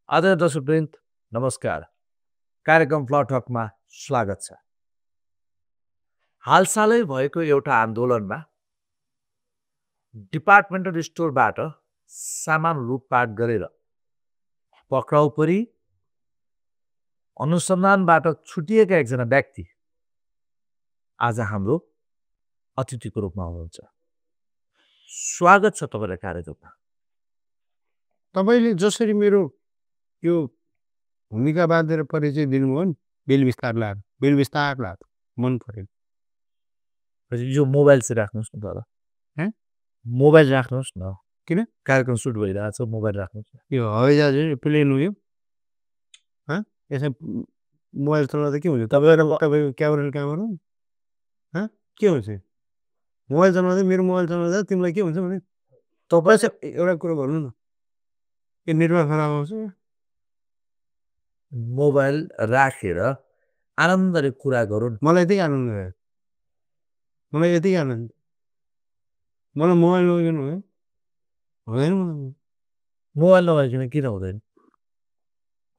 आदरणीय दर्शकवृन्द नमस्कार। कार्यक्रम फ्लट टकमा स्वागत छ। हालसालै भएको एउटा आन्दोलनमा डिपार्टमेन्टल स्टोरबाट सामान लुटपाट गरेर पक्राउ परी अनुसन्धानबाट छुटिएका एकजना व्यक्ति आज हाम्रो अतिथिको रूपमा हुनुहुन्छ। स्वागत छ तपाईलाई कार्यक्रममा। तपाईले जसरी मेरो यो भूमिका बाँधेर परिचय दिनुभयो नि बेलविस्तार लाद मन परेन। यो मोबाइल चाहिँ राख्नुहोस् न तर। मोबाइल राख्नुहोस् न। किन? कार्यक्रम सुट भइरहेछ, मोबाइल राख्नुहोस् न। यो हवाईजहाज प्लेन हो यो। यसमा मोबाइल चलाउँदा के हुन्छ? तपाईँको क्यामेरा के हुन्छ? मोबाइल चलाउँदा मेरो मोबाइल चलाउँदा तिमीलाई के हुन्छ भने तपाईँ चाहिँ एउटा कुरो भन्नु न, यो नेटवर्क खराब आउँछ। मोबाइल राखेर आनन्दले कुरा गरौँ। मलाई यति आनन्द भयो, मलाई यति आनन्द। मलाई मोबाइल नगेर्नु है हुँदैन। मलाई मोबाइल नभइकन किन हुँदैन?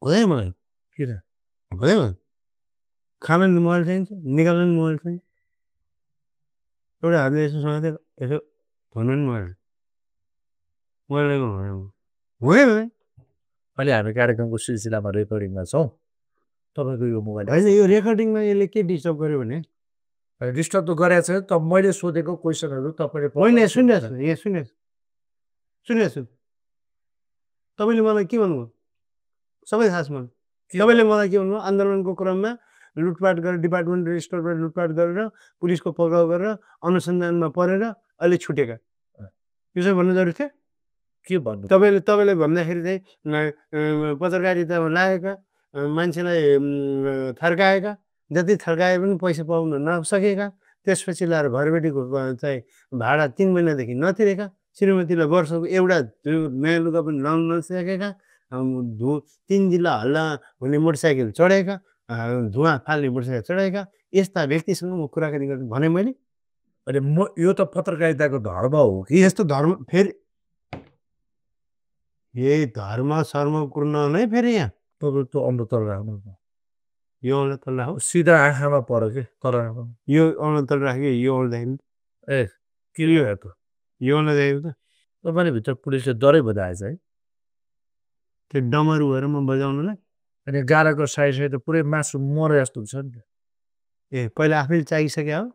हुँदैन मलाई किन हुँदैन? खाना मोबाइल चाहिन्छ, निकाल्नु नि मोबाइल चाहिन्छ। एउटा हातले यसो समातेर यसो भन्नु नि मोबाइल हुँदैन। अहिले हामी कार्यक्रमको सिलसिलामा रेकर्डिङमा छौँ। तपाईँको यो मोबाइल होइन, यो रेकर्डिङमा यसले के डिस्टर्ब गर्यो भने डिस्टर्ब त गरेको छैन। त मैले सोधेको क्वेसनहरू तपाईँले होइन सुनेछु। तपाईँले मलाई के भन्नुभयो? सबै थाहा छ मलाई। तपाईँले मलाई के भन्नुभयो? आन्दोलनको क्रममा लुटपाट गरेर डिपार्टमेन्टल स्टोरबाट लुटपाट गरेर पुलिसको पक्राउ गरेर अनुसन्धानमा परेर अहिले छुटेका, यो चाहिँ भन्नु जरुरी थियो? के भन्नु? तपाईँले भन्दाखेरि चाहिँ पत्रकारितामा लागेका मान्छेलाई थर्काएका, जति थर्काए पनि पैसा पाउन नसकेका, त्यसपछि ल्याएर घरबेटीको चाहिँ भाडा 3 महिनादेखि नतिरेका, श्रीमतीलाई वर्षको एउटा नयाँ लुगा पनि लाउन नसकेका, 3 जिल्ला हल्ला हुने मोटरसाइकल चढेका, धुवा फाल्ने मोटरसाइकल चढेका, यस्ता व्यक्तिसँग म कुराकानी गर्छु भने मैले। अनि यो त पत्रकारिताको धर्म हो कि? यस्तो धर्म फेरि यही धर्म सर्मपूर्ण नै फेरि यहाँ त्यो अन्त तल राख्नु। यो औँला तल राख, सिधा आँखामा पर्यो कि तल राख्नु। यो औँला तल राख्यो, यो औँलादेखि ए के यो हेर्नु, यो औँलादेखि त तपाईँले भित्र पुलिसले डरै बजाएछ है? त्यो डमरू भएर म बजाउनुलाई। अनि गाडाको साइड त पुरै मासु मरे जस्तो हुन्छ नि। ए पहिला आफैले चाहिसक्यो हो,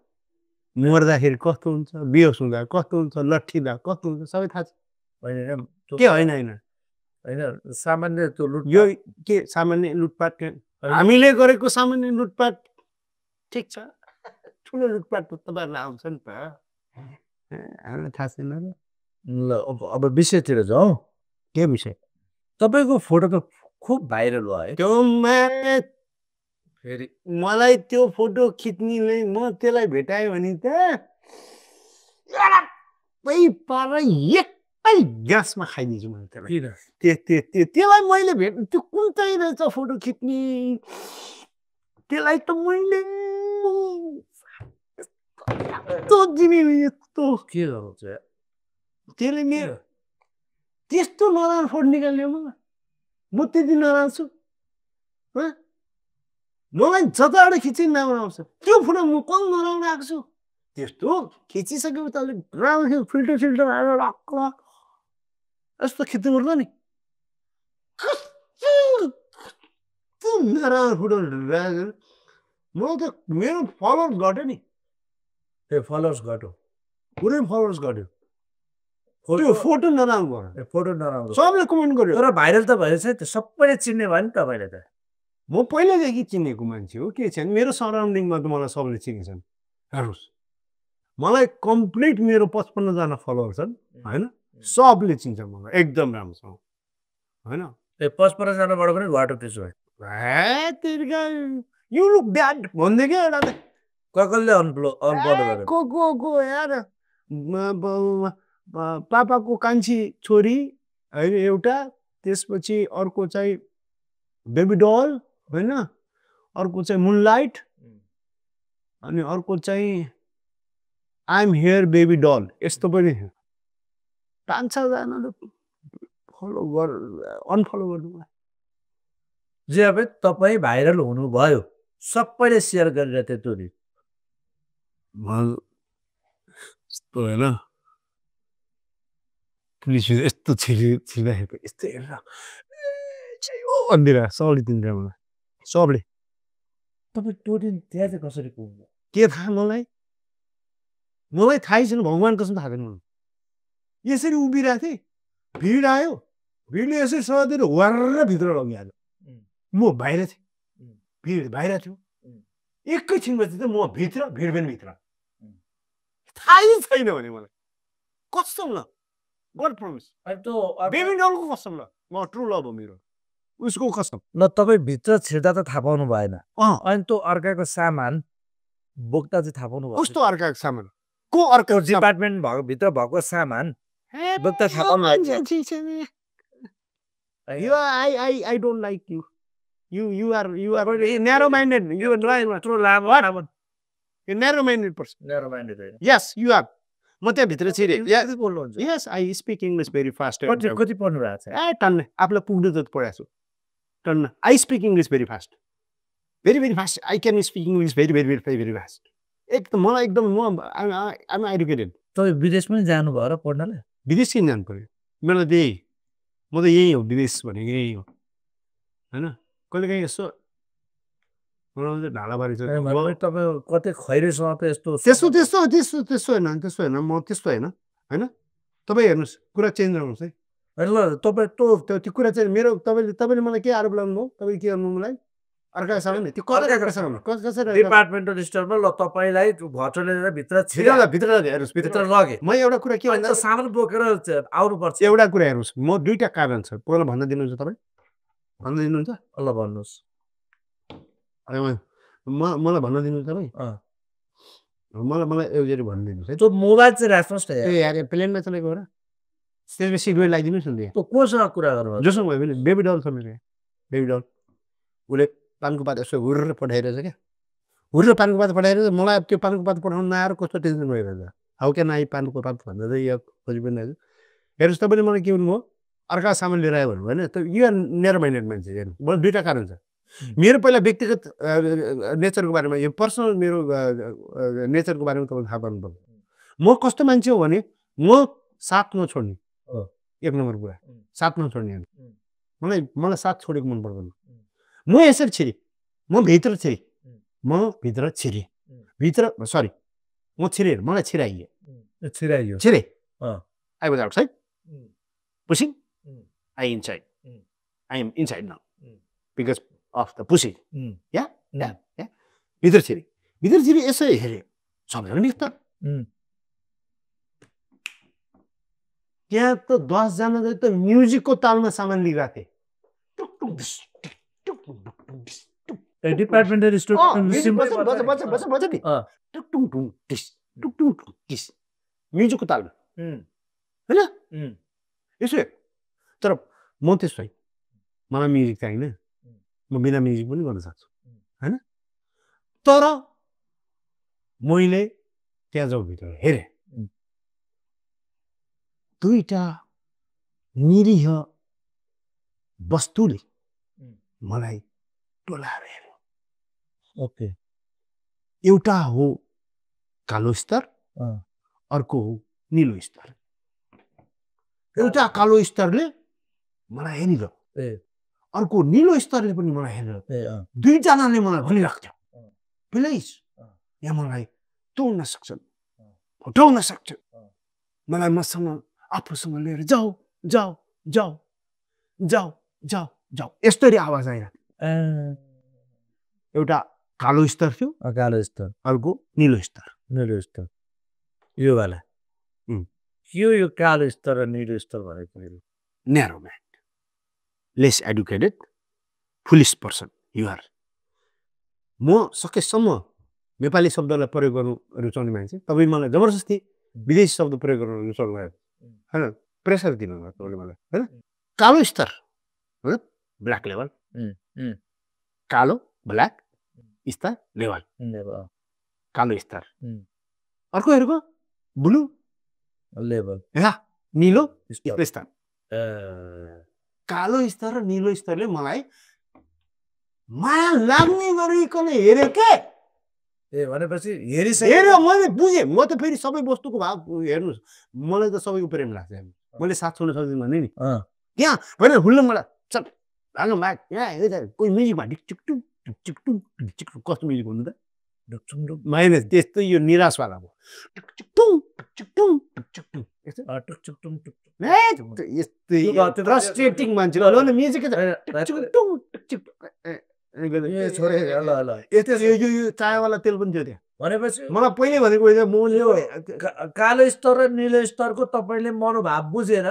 मर्दाखेरि कस्तो हुन्छ, बेहोस हुँदा कस्तो हुन्छ, लट्ठिँदा कस्तो हुन्छ सबै थाहा छ। होइन के होइन सामान्य त्यो लुट यो के सामान्य लुटपाट हामीले गरेको सामान्य लुटपाट ठिक छ, ठुलो लुटपाट त तपाईँहरूलाई आउँछ नि त, हामीलाई थाहा छैन र। ल अब विषयतिर जाउँ। के विषय? तपाईँको फोटो त खुब भाइरल भयो। त्यो फेरि मलाई त्यो फोटो खिच्नेले म त्यसलाई भेटाएँ भने त एकै ग्यासमा खाइदिन्छु मैले त्यसलाई। त्यसलाई मैले त्यो कुन चाहिँ रहेछ फोटो खिच्ने, त्यसलाई त मैले यस्तो के गर्नु चाहिँ त्यसले मेरो त्यस्तो नराम्रो फोटो निकाल्यो मलाई। म त्यति नराम्रो छु? मलाई जताबाट खिच्ने राम्रो आउँछ, त्यो फोटो म कति नराम्रो आएको छु? त्यस्तो खिचिसकेपछि तले राम्रो फिल्टर आएर रक्क यस्तो खिच्नु पर्छ नि। कस्तो नराम्रो फोटो राखेर म त मेरो फलोवर्स घट्यो नि। ए फलोवर्स घट्यो, पुरै फलोवर्स घट्यो। त्यो फोटो नराम्रो भयो, फोटो नराम्रो, सबले कमेन्ट गर्यो। तर भाइरल त भएछ नि त, सबैले चिन्ने भयो नि तपाईँले त। म पहिल्यैदेखि चिनेको मान्छे हो, के छैन मेरो सराउन्डिङमा त मलाई सबले चिनेछन्। हेर्नुहोस् मलाई कम्प्लिट मेरो 55 जना फलोवर छन् होइन, सबले चिन्छ मलाई एकदम राम्रोसँग होइन। ए 55 जनाबाट पनि घट्यो त्यसो भए? यु लुक ब्याड भन्दै क्या एउटा कसले अनफलो को यार पापाको कान्छी छोरी होइन एउटा, त्यसपछि अर्को चाहिँ बेबी डल होइन, अर्को चाहिँ मुनलाइट, अनि अर्को चाहिँ आइ एम हियर बेबी डल, यस्तो पनि 5-6 जनाले फलो गर अनफलो गर्नु। जे अब तपाईँ भाइरल हुनुभयो सबैले सेयर गरेर त्यो रिल यस्तो होइन पुलिस यस्तो छिर्दाखेरि यस्तो हेरेर अन्दिरा सबले दिन्छ मलाई सबले तपाईँ त्यो दिन त्यहाँ चाहिँ कसरी पुग्नु के थाहा मलाई थाहै छैन भगवान् कसम थाहा छैन मलाई यसरी उभिरहेको थिएँ भिड आयो भिडले यसरी समातेर वारेर भित्र लगिहाल्यो म बाहिर थिएँ भिड बाहिर थियो एकैछिनपछि त म भित्र भिड पनि भित्र थाहै छैन भने मलाई कसम ल गड प्रमिस बेबी डलको कसम ल म ट्रु लभ हो मेरो उसको कसम ल तपाईँ भित्र छिर्दा त थाहा पाउनु भएन अनि त्यो अर्काको सामान बोक्दा चाहिँ थाहा पाउनु भयो कस्तो अर्काको सामान को अर्को डिपार्टमेन्ट भएको भित्र भएको सामान बोक्दा थाहा पाउनु I don't like you. You are narrow-minded. You are true love. What? You're narrow-minded person. Narrow-minded. Yes, you are. म त्यहाँ भित्र छिरे yes I speak English very fast कति पढ्नु भएको छ टन्न आफूलाई पुग्नु त पढाएको छु टन्न I speak English very fast very fast I can speak English very fast एकदम मलाई एकदम म I'm educated तपाईँ विदेश पनि जानु भयो र पढ्नले विदेश किन जानु पर्यो मलाई त्यही म त यही हो विदेश भनेको यही हो हैन कहिलेकाहीँ यसो ढालाबारी तपाईँ कतै खैरेसँग त यस्तो त्यस्तो होइन म त्यस्तो होइन तपाईँ हेर्नुहोस् कुरा चेन्ज गर्नुहोस् है ल तपाईँ त्यो कुरा चाहिँ मेरो तपाईँले मलाई के आरोप लगाउनु भयो तपाईँले के गर्नु मलाई अर्का सामान त्यो कसरी डिपार्टमेन्टल स्टोरमा ल तपाईँलाई भटरले भित्र भित्र हेर्नुहोस् भित्र लगे म एउटा कुरा के भन्दा सामान बोकेर आउनुपर्छ एउटा कुरा हेर्नुहोस् म दुईटा कारण छ पहिला भन्न दिनुहुन्छ तपाईँ भन्न दिनुहुन्छ ल भन्नुहोस् मलाई भन्न दिनुहुन्छ तपाईँ मलाई एउटै भन्न दिनुहोस् है त्यो मोबाइल चाहिँ राख्नुहोस् न यार प्लेनमा चलेको हो र त्यसमा सिट बेल्ट लगाइदिनुहोस् न त्यो कोसँग कुरा गर्नु जोसँग भयो भने बेबी डल छ मेरो बेबी डल उसले पानको पात यसो हुर्र पठाइरहेछ क्या हुर्र पानको पात पठाइरहेछ मलाई त्यो पानको पात पठाउनु नआएर कस्तो टेन्सन भइरहेछ हाउ क्यान आई पानको पात भन्दा चाहिँ यो खोजी पनि आएछ हेर्नुहोस् तपाईँले मलाई के भन्नुभयो अर्का सामान लिएर आयो भन्नु होइन त यो नेरो माइन्डेड मान्छे हेर्नु मलाई दुईवटा कारण छ मेरो पहिला व्यक्तिगत नेचरको बारेमा यो पर्सनल मेरो नेचरको बारेमा तपाईँले थाहा पाउनु पर्छ म कस्तो मान्छे हो भने म साथ नछोड्ने एक नम्बर कुरा साथ नछोड्ने मलाई साथ छोडेको मन पर्दैन म यसरी छिरेँ म भित्र छिरेँ म छिरेँ मलाई छिराइयो छिरे I was outside pushing I inside I am inside now because of the pushing yeah भित्र छिरे यसो हेरेँ सबैजना मिक्छ त्यहाँ त 10 जना त म्युजिकको तालमा सामान लिइरहेको थिए डिपार्टमेन्टल स्टोर म्युजिकको तालमा होइन यसो तर म त्यस्तो होइन मलाई म्युजिक चाहिँदैन म बिना म्युजिक पनि गर्न सक्छु होइन तर मैले त्यहाँ जाउँ भित्र हेरेँ दुईटा निरीह वस्तुले मलाई टोलाएर हेर्यो ओके एउटा हो कालो स्तर अर्को हो नीलो स्तर एउटा कालो स्तरले मलाई हेरिरह्यो अर्को नीलो स्तरले पनि मलाई हेरिरह्यो दुईजनाले मलाई भनिराख्थ्यो प्लिज यहाँ मलाई तोड्न सक्छन् हटाउन सक्छ मलाई मसँग आफूसँग लिएर जाऊ जाऊ जाऊ जाऊ जाऊ जाऊ यस्तरी आवाज आइरहेको एउटा कालो स्तर थियो कालो स्तर अर्को नीलो स्तर यो वाला यो कालो स्तर र नीलो स्तर भनेको न्यारो mindless educated foolish person you are म सकेसम्म नेपाली शब्दलाई प्रयोग गर्नु रुचाउने मान्छे तपाईँ मलाई जबरजस्ती विदेशी शब्द प्रयोग गर्नु रुचाउनु भयो होइन प्रेसर दिनु भयो तपाईँले मलाई होइन कालो स्तर होइन ब्ल्याक लेभल कालो ब्ल्याक स्तर लेभल कालो स्तर अर्कोहरूको ब्लू लेभल नीलो स्तर कालो स्तर र नीलो स्तरले मलाई माया लाग्ने गरिकन हेऱ्यो के ए भनेपछि हेऱ्यो मैले बुझेँ म त फेरि सबै वस्तुको भाव हेर्नुहोस् मलाई त सबैको प्रेम लाग्छ मैले साथ छोड्न सक्दिनँ भने नि त्यहाँ होइन हुल्लम मलाई चल भाग भाग यहाँ कोही म्युजिकमा ढिकचिकटुङ ढिकचिकटुङ ढिकचिकटुङ कस्तो म्युजिक भन्नु त माइने त्यस्तो यो निराशवाला हो ढिकचिकटुङ ढिकचिकटुङ ढिकचिकटुङ यस्तै फ्रस्ट्रेटिङ मान्छे म्युजिक ढिकचिकटुङ ढिकचिकटुङ यो चायावाला तेल पनि थियो त्यहाँ भनेपछि मलाई पहिले भनेको कालो स्तर र निलो स्तरको तपाईँले मनोभाव बुझेर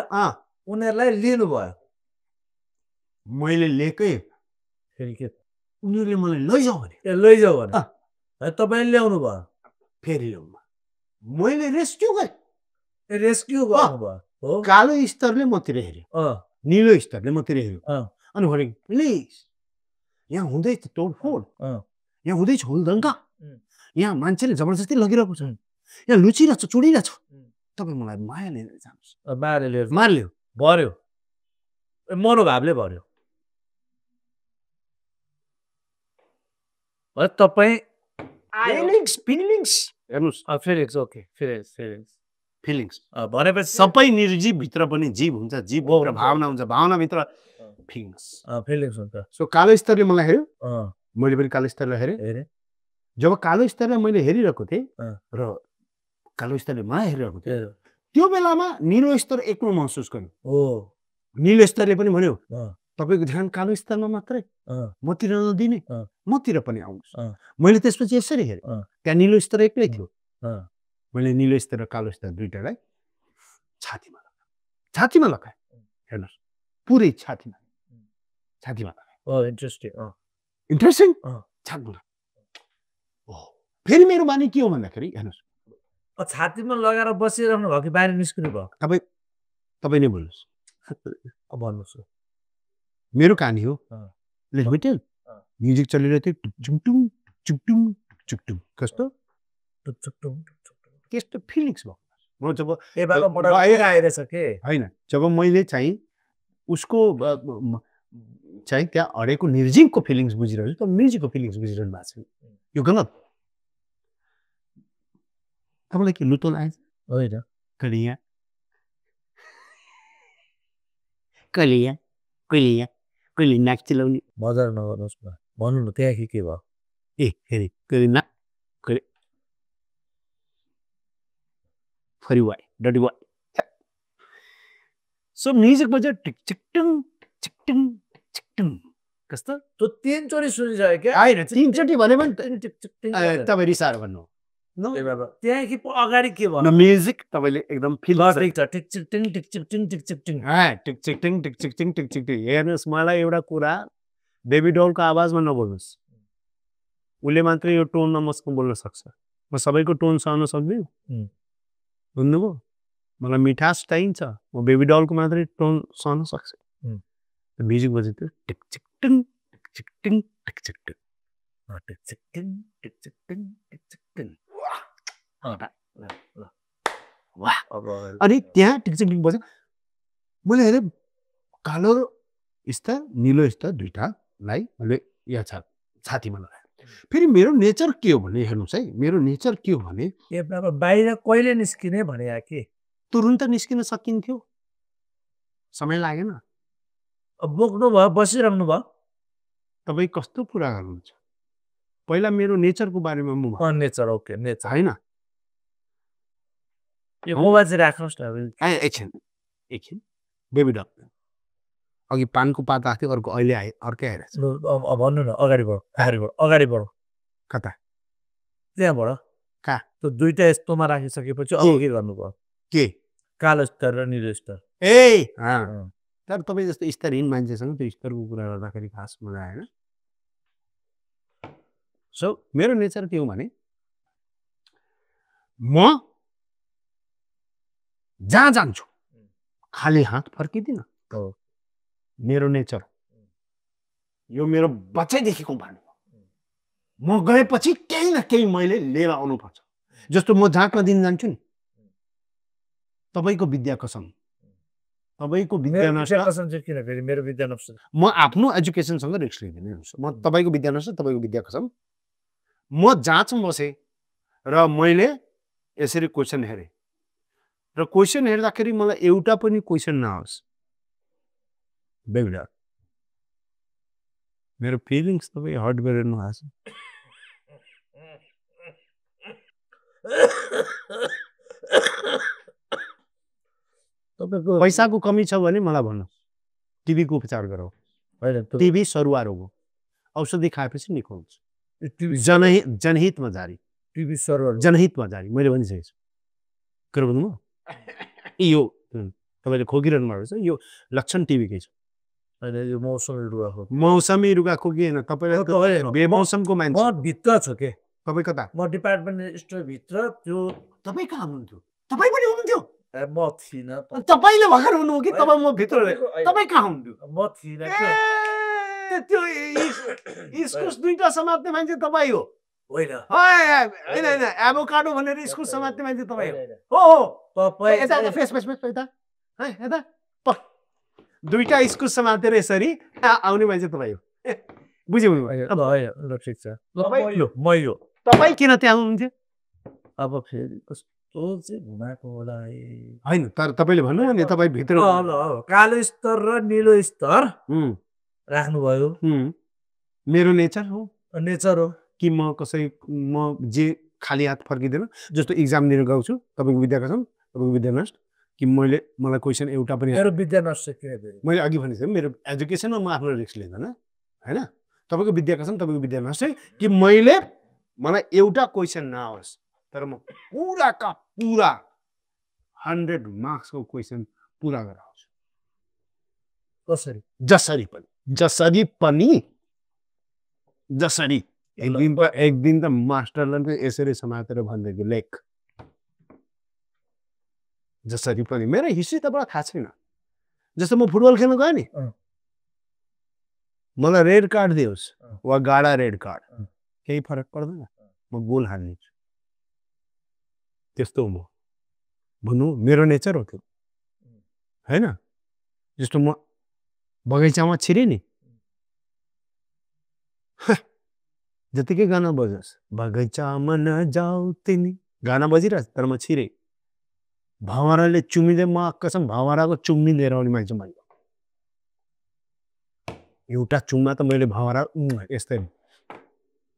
उनीहरूलाई लिनुभयो मैले लिएकै फेरि के उनीहरूले मलाई लैजाऊ भने लैजाऊ भने तपाईँले ल्याउनु भयो फेरि ल्याउनु मैले रेस्क्यु गरेँ रेस्क्यु गर्नुभयो कालो स्तरले मतिर हेऱ्यो निलो स्तरले मतिर हेऱ्यो अनि भने प्लिज यहाँ हुँदैछ तोडफोड यहाँ हुँदैछ हुलदङ्गा यहाँ मान्छेले जबरजस्ती लगिरहेको छ यहाँ लुचिरहेको छ चुडिरहेको छ तपाईँ मलाई माया लिएर जानुहोस् माया लिएर मार्ल्यो भर्यो मनोभावले भर्यो तपाईँ फिलिङ्स हेर्नुहोस् फिलिङ्स ओके फिलिङ्स भनेपछि सबै निर्जीव भित्र पनि जीव हुन्छ जीव भित्र भावना हुन्छ भावनाभित्र फिलिङ्स हुन्छ सो कालो स्तरले मलाई हेऱ्यो मैले पनि कालो स्तरलाई हेरेँ जब कालो स्तरलाई मैले हेरिरहेको थिएँ र कालो स्तरले मलाई हेरिरहेको थिएँ त्यो बेलामा निलो स्तर एक्लो महसुस गर्यो निलो स्तरले पनि भन्यो तपाईँको ध्यान कालो स्तरमा मात्रै मतिर नदिने मतिर पनि आउनुहोस् मैले त्यसपछि यसरी हेरेँ त्यहाँ निलो स्तर एक्लै थियो मैले निलो स्तर र कालो स्तर दुइटालाई छातीमा लगाएँ हेर्नुहोस् पुरै छातीमा लगाएँ इन्ट्रेस्टिङ छातीमा फेरि मेरो बानी के हो भन्दाखेरि हेर्नुहोस् छातीमा लगाएर बसिरहनु भयो कि बाहिर निस्किनु भयो तपाईँ नै भन्नुहोस् भन्नुहोस् मेरो कहानी हो म्युजिक चलिरहेको थियो टुङटुङ टुङटुङ टुङटुङ कस्तो त्यस्तो फिलिङ्स भयो म जब होइन जब मैले चाहिँ उसको चाहिँ त्यहाँ हरेको निर्जीवको फिलिङ्स बुझिरहेको छु त म्युजिकको फिलिङ्स बुझिरहनु भएको छ यो गलत तपाईँलाई के लुतो लागेछ होइन कहिले नाक चिलाउने मजा नगर्नुहोस् न भन्नु न त्यहाँ के भयो फेरि कहिले नाक कहिले फरि वाइ डटी वाइ सो म्युजिक बज्यो टिकचिकटुङ टिकटिङ टिकटिङ कस्तो त्यो 3 चोटि सुनिसक्यो क्या होइन 3 चोटि भने पनि तपाईँ रिसाएर भन्नु त्यहाँ कि अगाडि के भयो म्युजिक तपाईँले एकदम फिल टिकचिकटिङ टिकचिकटिङ टिकचिकटिङ टिकचिकटिङ टिकचिकटिङ टिकचिकटिङ हेर्नुहोस् मलाई एउटा कुरा बेबी डलको आवाजमा नबोल्नुहोस् उसले मात्रै यो टोनमा मसँग बोल्न सक्छ म सबैको टोन सहन सक्दिनँ बुझ्नुभयो मलाई मिठास चाहिन्छ म बेबी डलको मात्रै टोन सहन सक्छु म्युजिक बजेको टिकचिकटिङ टिकचिकटिङ टिकचिकटिङ टिकचिकटिङ टिकचिकटिङ टिकचिकटिङ अनि त्यहाँ टिकचिकटिङ बज्यो मैले हेरेँ कालो स्तर निलो स्तर दुइटालाई मैले यहाँ छातीमा लगाएँ फेरि मेरो नेचर के हो भने हेर्नुहोस् है मेरो नेचर के हो भने बाहिर कहिले निस्किने भने कि तुरुन्त निस्किन सकिन्थ्यो समय लागेन बोक्नु भयो बसिरहनु भयो तपाईँ कस्तो कुरा गर्नुहुन्छ पहिला मेरो नेचरको बारेमा म नेचर ओके नेचर होइन यो मोबाइल चाहिँ राख्नुहोस् न एकछिन बेबी डल अघि पानको पात आएको थियो अर्को अहिले आयो अर्कै आएर भन्नु न अगाडि बढो कता त्यहाँबाट कहाँ त्यो दुईटा यस्तोमा राखिसकेपछि अब के गर्नुभयो के कालो स्तर र निलो स्तर तर तपाईँ जस्तो स्तरहीन मान्छेसँग त्यो स्तरको कुरा गर्दाखेरि खास मजा आएन सो मेरो नेचर के हो भने म जहाँ जान्छु खाली हात फर्किदिनँ मेरो नेचर यो मेरो बच्चैदेखिको बानी हो म गएपछि केही न केही मैले लिएर आउनुपर्छ जस्तो म जहाँका दिन जान्छु नि तपाईँको विद्या कसम तपाईँको विद्या नष्ट कसम चाहिँ किन फेरि मेरो विद्या नष्ट म आफ्नो एजुकेसनसँग रिस्क लिँदैन हेर्नुहोस् म तपाईँको विद्या नष्ट तपाईँको विद्या कसम म जाँचमा बसेँ र मैले यसरी क्वेसन हेरेँ र क्वेसन हेर्दाखेरि मलाई एउटा पनि क्वेसन नआओस् बेगुडा मेरो फिलिङ्स तपाईँ हर्ट गरेर नआएको छ तपाईँको पैसाको कमी छ भने मलाई भन्नु टिबीको उपचार गरौँ टिबी सरुवा रोग हो औषधि खाएपछि निको हुन्छ जनहितमा जारी टिबी सर्भर जनहितमा जारी मैले भनिसकेको छु के भन्नु म यो तपाईँले खोकिरहनु भएको छ यो लक्षण टिबीकै छ यो मौसमी रुगाको मौसमी रुगा खोकी होइन तपाईँले बेमौसमको मान्छे म भित्र छु के तपाईँ कता म डिपार्टमेन्ट स्टोर भित्र त्यो तपाईँ कहाँ हुनुहुन्थ्यो तपाईँ पनि हुनुहुन्थ्यो म थिइनँ तपाईँले भर्खर हुनु कि तपाईँ म भित्र तपाईँ कहाँ हुनुहुन्थ्यो म थिइनँ त्यो इस्कुस दुईटा समात्ने मान्छे तपाईँ हो होइन होइन होइन एभोकाडो भनेर इस्कुस समात्ने मान्छे तपाईँ हो तपाईँ यता फेस यता यता दुईटा इस्कुस समातेर यसरी आउने मान्छे तपाईँ हो बुझ्यौ ल ठिक छ म यो तपाईँ किन त्यहाँ हुनुहुन्थ्यो अब फेरि कस्तो चाहिँ घुमाएको होला होइन तर तपाईँले भन्नु नि तपाईँ भित्र कालो स्तर र निलो स्तर राख्नुभयो मेरो नेचर हो नेचर हो कि म कसै म जे खाली हात फर्किँदैन जस्तो इक्जाम दिन गएको छु तपाईँको विद्या कसम तपाईँको विद्या नष्ट कि मलाई क्वेसन एउटा पनि मेरो विद्या नष्ट मैले अघि भनिसकेँ मेरो एजुकेसनमा म आफ्नो रिस्क लिँदैन होइन तपाईँको विद्या कसम तपाईँको विद्या नष्ट कि मलाई एउटा क्वेसन नआओस् तर म पुराका पुरा 100 मार्क्सको क्वेसन पुरा गरेर आउँछु कसरी जसरी एक दिन त मास्टरलाई यसरी समातेर भन्दैको लेख जसरी पनि मेरो हिस्ट्री तपाईँलाई थाहा छैन जस्तो म फुटबल खेल्न गएँ नि मलाई रेड कार्ड दियोस् वा गाडा रेड कार्ड केही फरक पर्दैन म गोल हाल्नेछु त्यस्तो हो म भन्नु मेरो नेचर हो त्यो होइन जस्तो म बगैँचामा छिरेँ नि जतिकै गाना बजोस् बगैँचामा नजाऊ तिमी गाना बजिरहेछ तर म छिरेँ भँवराले चुमिँदै म कसम भँवराको चुम्मी लिएर आउने मान्छे मैले एउटा चुम्मा त मैले भँवरा यस्तै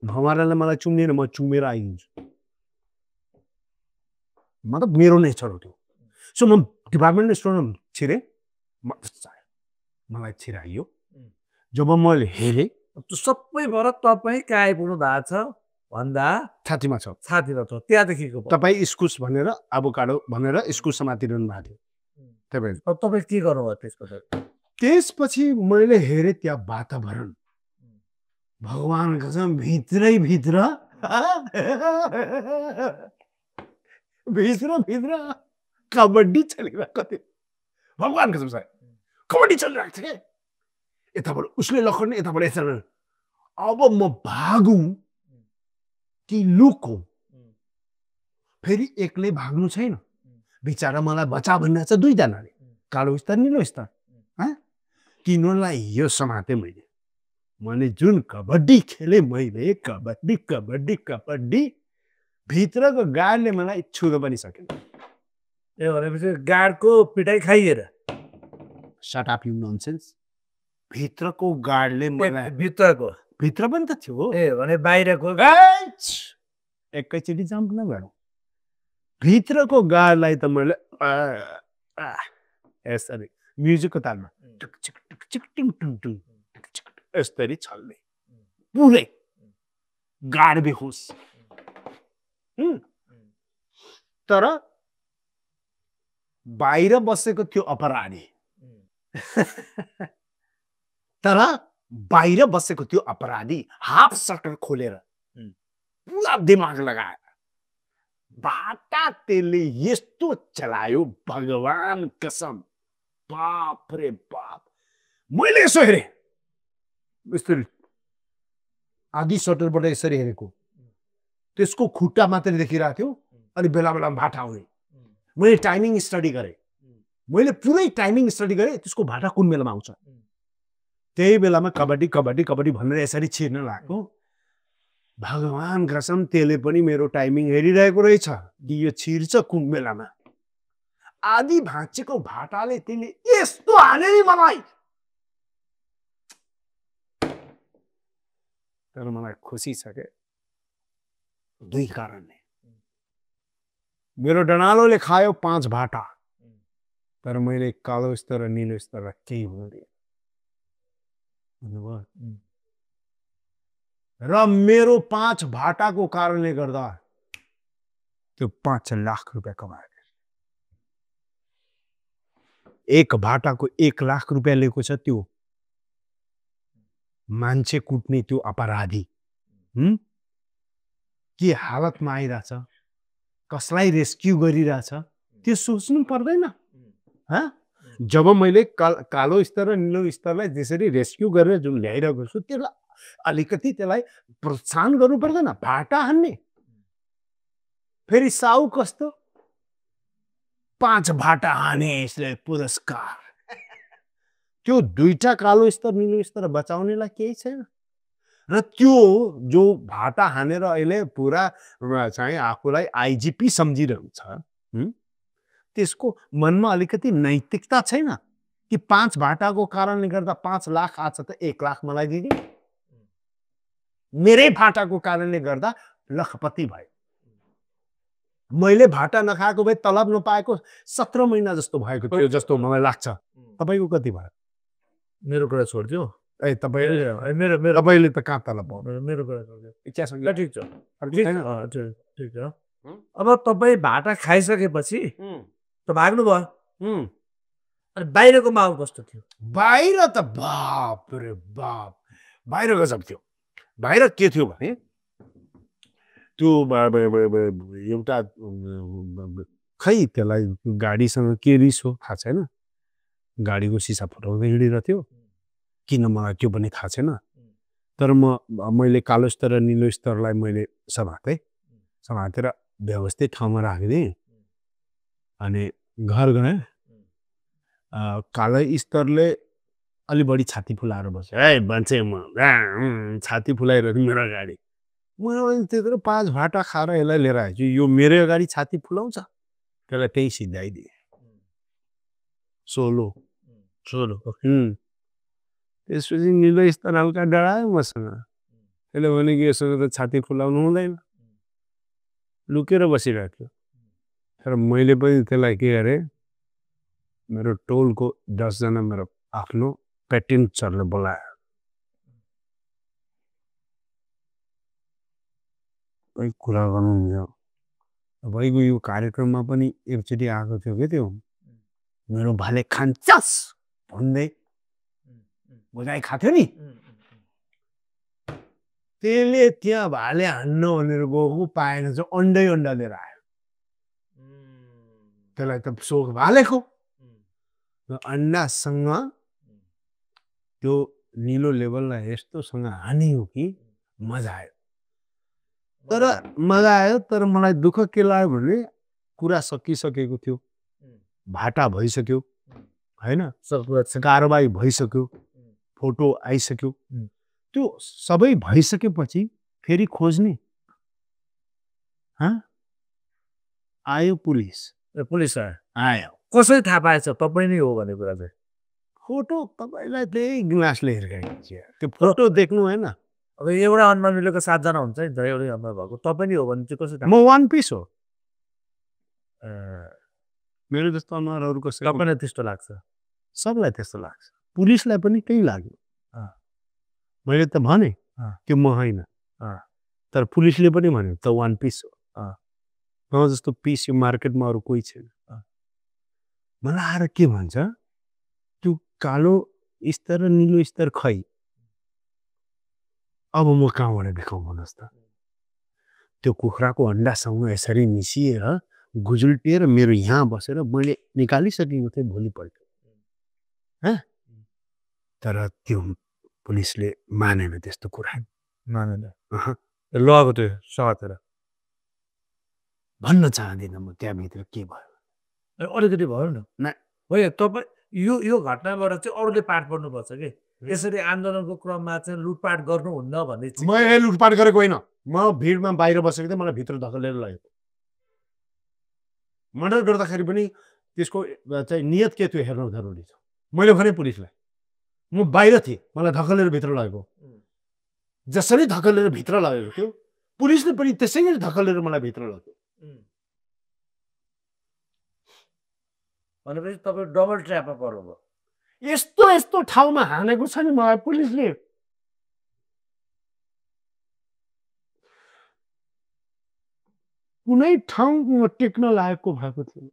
भँवराले मलाई चुम्दिनँ म चुमेर आइदिन्छु मतलब मेरो नेचर हो त्यो सो म डिपार्टमेन्ट स्टोरमा छिरेँ मलाई छिराइयो जब मैले हेरेँ सबै भएर तपाईँ कहाँ आइपुग्नु भएको छ भन्दा छातीमा छ त्यहाँदेखिको तपाईँ इस्कुस भनेर एभोकाडो भनेर इस्कुस समातिरहनु भएको थियो तपाईँ के गर्नुभयो त्यसपछि मैले हेरेँ त्यहाँ वातावरण भगवान कसम भित्रै भित्र कबड्डी चलिरहेको थियो भगवान कसम साहब कबड्डी चलिरहेको थियो यताबाट उसले लखड्ने यताबाट यता अब म भागौँ कि लुकौँ फेरि एक्लै भाग्नु छैन बिचारा मलाई बचा भनिरहेको छ दुईजनाले कालो स्तर निलो स्तर तिनीहरूलाई यो समातेँ मैले जुन कबड्डी खेलेँ मैले कबड्डी भित्रको गाडले मलाई छुन पनि सकेन ए भनेपछि गाडको पिटाइ खाइएर शट अप यु ननसेन्स भित्रको गाडले मलाई भित्र पनि त थियो ए भने बाहिरको एकैचोटि जम्प नगरौँ भित्रको गाडलाई त मैले यसरी म्युजिकको तालमा यसरी छल्ने पुरै गाड बेहोस तर बाहिर बसेको थियो अपराधी हाफ सटर खोलेर पुरा दिमाग लगाएर बाटा त्यसले यस्तो चलायो भगवान कसम बाप रे बाप मैले यसो हेरेँ यसरी आधी सटरबाट यसरी हेरेको त्यसको खुट्टा मात्रै देखिरहेको थियो अनि बेला बेलामा भाटा आउने मैले टाइमिङ स्टडी गरेँ मैले पुरै टाइमिङ स्टडी गरेँ त्यसको भाटा कुन बेलामा आउँछ त्यही बेलामा कबड्डी कबड्डी कबड्डी भनेर यसरी छिर्न लाग्यो भगवान कसम त्यसले पनि मेरो टाइमिङ हेरिरहेको रहेछ कि यो छिर्छ कुन बेलामा आधी भाँचेको भाटाले त्यसले यस्तो हाने नि मलाई तर मलाई खुसी छ के दुई कारणले मेरो डनालोले खायो 5 भाटा तर मैले कालो स्तर र नीलो स्तर केही भन्दिनँ र मेरो 5 भाटाको कारणले गर्दा त्यो 5 लाख रुपैयाँ कमाए 1 भाटाको 1 लाख रुपैयाँ लिएको छ त्यो मान्छे कुट्ने त्यो अपराधी के हालतमा आइरहेछ कसलाई रेस्क्यु गरिरहेछ त्यो सोच्नु पर्दैन जब मैले कालो स्तर र नीलो स्तरलाई त्यसरी रेस्क्यु गरेर जुन ल्याइरहेको छु त्यसलाई अलिकति त्यसलाई प्रोत्साहन गर्नु पर्दैन भाटा हान्ने फेरि साउ कस्तो 5 भाटा हाने यसले पुरस्कार त्यो दुईटा कालो स्तर नीलो स्तर बचाउनेलाई केही छैन र त्यो जो भाटा हानेर अहिले पुरा चाहिँ आफूलाई आइजिपी सम्झिरहेको छ त्यसको मनमा अलिकति नैतिकता छैन कि 5 भाटाको कारणले गर्दा 5 लाख आज त 1 लाख मलाई दिने मेरै भाटाको कारणले गर्दा लखपति भयो मैले भाटा नखाएको भए तलब नपाएको 17 महिना जस्तो भएको थियो जस्तो मलाई लाग्छ तपाईको कति भयो मेरो कुरा छोड्दियो ए तपाईले मेरो तपाईले त कहाँ तलब मेरो कुरा छोड्दियो ठिक छ ठिक छ अब तपाईँ भाटा खाइसकेपछि त भाग्नु भयो अनि बाहिरको माहौल कस्तो थियो बाहिर त बाप रे बाप बाहिर गजब थियो बाहिर के थियो भने त्यो एउटा खै त्यसलाई गाडीसँग के रिस हो थाहा छैन गाडीको सिसा फुटाउँदै हिँडिरहेको थियो किन मलाई त्यो पनि थाहा छैन तर मैले कालो स्तर र नीलो स्तरलाई मैले समातेर व्यवस्थित ठाउँमा राखिदिएँ अनि घर गएँ कालो स्तरले अलि बढी छाती फुलाएर बस्यो है भन्छे म छाती फुलाइरहेको मेरो गाडी मैले त्यत्रो 5 भाटा खाएर यसलाई लिएर आएछु यो मेरो गाडी छाती फुलाउँछ त्यसलाई त्यही सिधाइदिए सोलो त्यसपछि नीलो स्तर हल्का डरायो मसँग त्यसले भने कि यसो त छाती फुलाउनु हुँदैन लुकेर बसिरहेको थियो तर मैले पनि त्यसलाई के गरेँ मेरो टोलको 10 जना मेरो आफ्नो पेटेन्टरले बोलायो कोही कुरा गर्नुहुन्छ तपाईँको यो कार्यक्रममा पनि एकचोटि आएको थियो के त्यो मेरो भाले खान्छस् भन्दै बजाइ खाथ्यो नि त्यसले त्यहाँ भाले हान्न भनेर गएको पाएन चाहिँ अन्डा लिएर आयो त्यसलाई त सोख भालेको अन्डासँग त्यो निलो लेभललाई यस्तोसँग हान्यो कि मजा आयो तर मलाई दुःख के लाग्यो भने कुरा सकिसकेको थियो भाटा भइसक्यो हैन कारबाही भइसक्यो फोटो आइसक्यो त्यो सबै भइसकेपछि फेरि खोज्ने आयो पुलिस आयो कसरी थाहा पाएछ तपाईँ नै हो भन्ने कुरा चाहिँ फोटो तपाईलाई त्यही ग्लासले हिर्काइन्छ त्यो फोटो देख्नु हैन अब एउटा अनुमान मिलेको 7 जना हुन्छ नि त एउटै अनुमान भएको तपाईँ नै हो भने चाहिँ कसरी म वान पिस हो मेरो जस्तो अनुहारहरु कसरी तपाईलाई त्यस्तो लाग्छ सबलाई त्यस्तो लाग्छ पुलिसलाई पनि त्यही लाग्यो मैले त भने त्यो म हैन तर पुलिसले पनि भन्यो त वान पिस हो म जस्तो पिस यो मार्केटमा अरु कोही छैन मलाई आएर के भन्छ त्यो कालो स्तर र नीलो स्तर खै अब म कहाँबाट देखाउँ भन्नुस् त त्यो कुखुराको अण्डासँग यसरी मिसिएर गुजुल्टिएर मेरो यहाँ बसेर मैले निकालिसकेको थिएँ भोलिपल्ट तर त्यो पुलिसले मानेन त्यस्तो कुरा मानेन लगेको थियो समातेर भन्न चाहदिनँ म त्यहाँभित्र के भयो अलिकति भयो न होइन तपाईँ यो घटनाबाट चाहिँ अरूले पाठ पढ्नुपर्छ कि यसरी आन्दोलनको क्रममा चाहिँ लुटपाट गर्नुहुन्न भन्ने मैले लुटपाट गरेको होइन म भिडमा बाहिर बसेको थिएँ मलाई भित्र धकेलेर लगेको मर्डर गर्दाखेरि पनि त्यसको चाहिँ नियत के थियो हेर्नु जरुरी छ मैले भने पुलिसलाई म बाहिर थिएँ मलाई धकेलेर भित्र लगेको जसरी धकेलेर भित्र लगेको थियो पुलिसले पनि त्यसै गरी धकेलेर मलाई भित्र लग्यो भनेपछि तपाईँ डबल ट्र्यापमा पर्नुभयो यस्तो यस्तो ठाउँमा हानेको छ नि मलाई पुलिसले कुनै ठाउँ टेक्न लागेको भएको थियो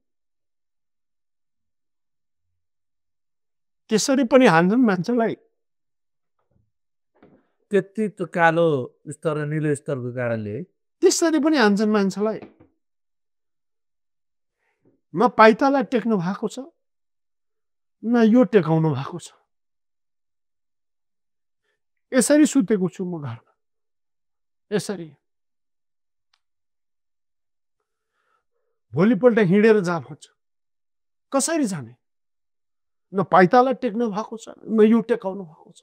त्यसरी पनि हान्छन् मान्छेलाई त्यति त कालो स्तर र निलो स्तरको कारणले है त्यसरी पनि हान्छन् मान्छेलाई न पाइतालाई टेक्नु भएको छ न यो टेकाउनु भएको छ यसरी सुतेको छु म घरमा यसरी भोलिपल्ट हिँडेर जानुपर्छ कसरी जाने न पाइतालाई टेक्नु भएको छ न यो टेकाउनु भएको छ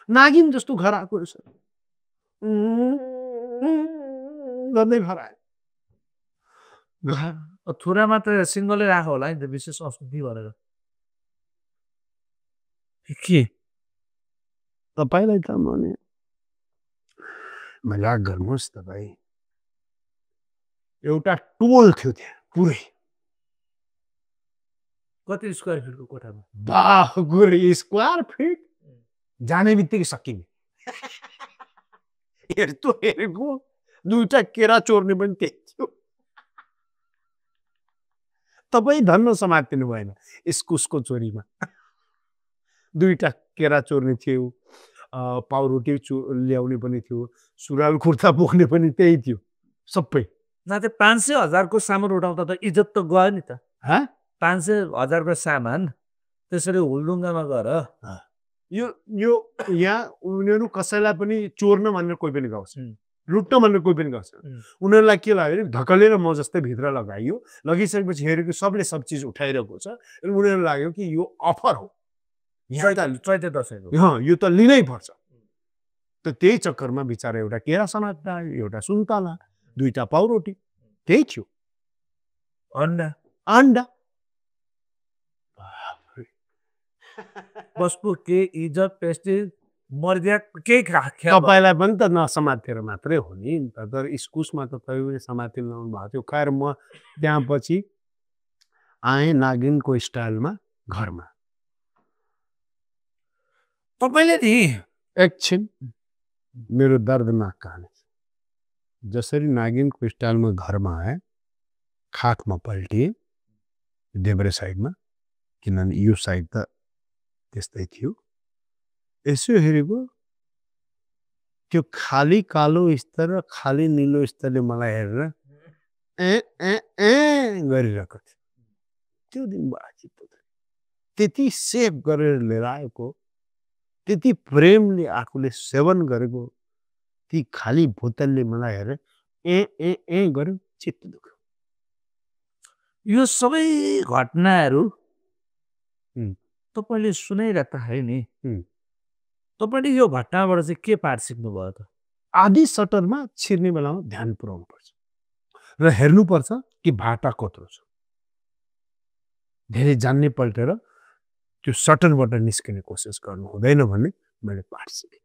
नागिन जस्तो घर आएको रहेछ गर्दै घर आयो थुरामा त सिङ्गलै राख होला नि त विशेष असुखी भनेर के तपाईँलाई त भने मजाक गर्नुहोस् तपाईँ एउटा टोल थियो त्यहाँ पुरै कति स्क्वायर फिटको कोठामा बाहुरे स्क्वायर फिट जाने बित्तिकै सकिने हेरेको दुईटा केरा चोर्ने पनि त्यही थियो तपाईँ धन्न समात्नु भएन इस्कुसको चोरीमा दुईटा केरा चोर्ने थियो पाउरोटी ल्याउने पनि थियो सुरुवाल कुर्ता बोक्ने पनि त्यही थियो सबै न त्यो 500,000 को सामान उठाउँदा त इज्जत त गयो नि त 500,000 को सामान त्यसरी हुलडुङ्गामा गएर यो यहाँ उनीहरू कसैलाई पनि चोर्न भनेर कोही पनि गाउँछ लुट्न भनेर कोही पनि गर्छ उनीहरूलाई के लाग्यो भने धकलेर म जस्तै भित्र लगाइयो लगिसकेपछि हेरेको सबले सब चिज उठाइरहेको छ उनीहरूलाई लाग्यो कि यो अफर हो चैते दसैँको यो त लिनै पर्छ त त्यही चक्करमा बिचारा एउटा केरा समात्दा एउटा सुन्तला दुईटा पाउरोटी त्यही थियो अन्डा बसको के इज्जत प्रेस्टिज मर्यादा केही तपाईँलाई पनि त नसमातेर मात्रै हो नि तर इस्कुसमा त तपाईँले समातेर ल्याउनु भएको थियो खैर म त्यहाँ पछि आएँ नागिनको स्टाइलमा घरमा तपाईँले नि एकछिन मेरो दर्दनाक कहानी जसरी नागिनको स्टाइलमा घरमा आएँ खाटमा पल्टिएँ देब्रे साइडमा किनभने यो साइड त त्यस्तै थियो यसो हेरेको त्यो खाली कालो स्तर र खाली निलो स्तरले मलाई हेरेर गरिरहेको थियो त्यो दिन बडा चित्त त्यति सेभ गरेर लिएर आएको त्यति प्रेमले आफूले सेवन गरेको ती खाली बोतलले मलाई हेरेर गर्यो चित्त दुख्यो यो सबै घटनाहरू तपाईँले सुनाइरहेको है नि तपाईँले यो घटनाबाट चाहिँ के पाठ सिक्नुभयो त आधी सटरमा छिर्ने बेलामा ध्यान पुर्याउनु पर्छ र हेर्नुपर्छ कि भाटा कत्रो छ धेरै जान्ने पल्टेर त्यो सटरबाट निस्किने कोसिस गर्नु हुँदैन भन्ने मैले पाठ सिकेँ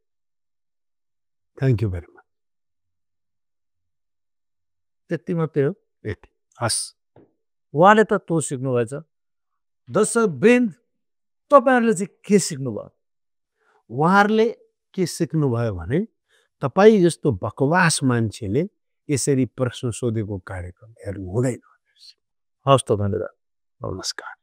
थ्याङ्क यू भेरी मच त्यति मात्रै हो यति हस् उहाँले त तो सिक्नुभएछ दर्शकवृन्द तपाईँहरूले चाहिँ के सिक्नुभयो उहाँहरूले के सिक्नुभयो भने तपाईँ जस्तो बकवास मान्छेले यसरी प्रश्न सोधेको कार्यक्रम हेर्नु हुँदैन हस् त धन्यवाद नमस्कार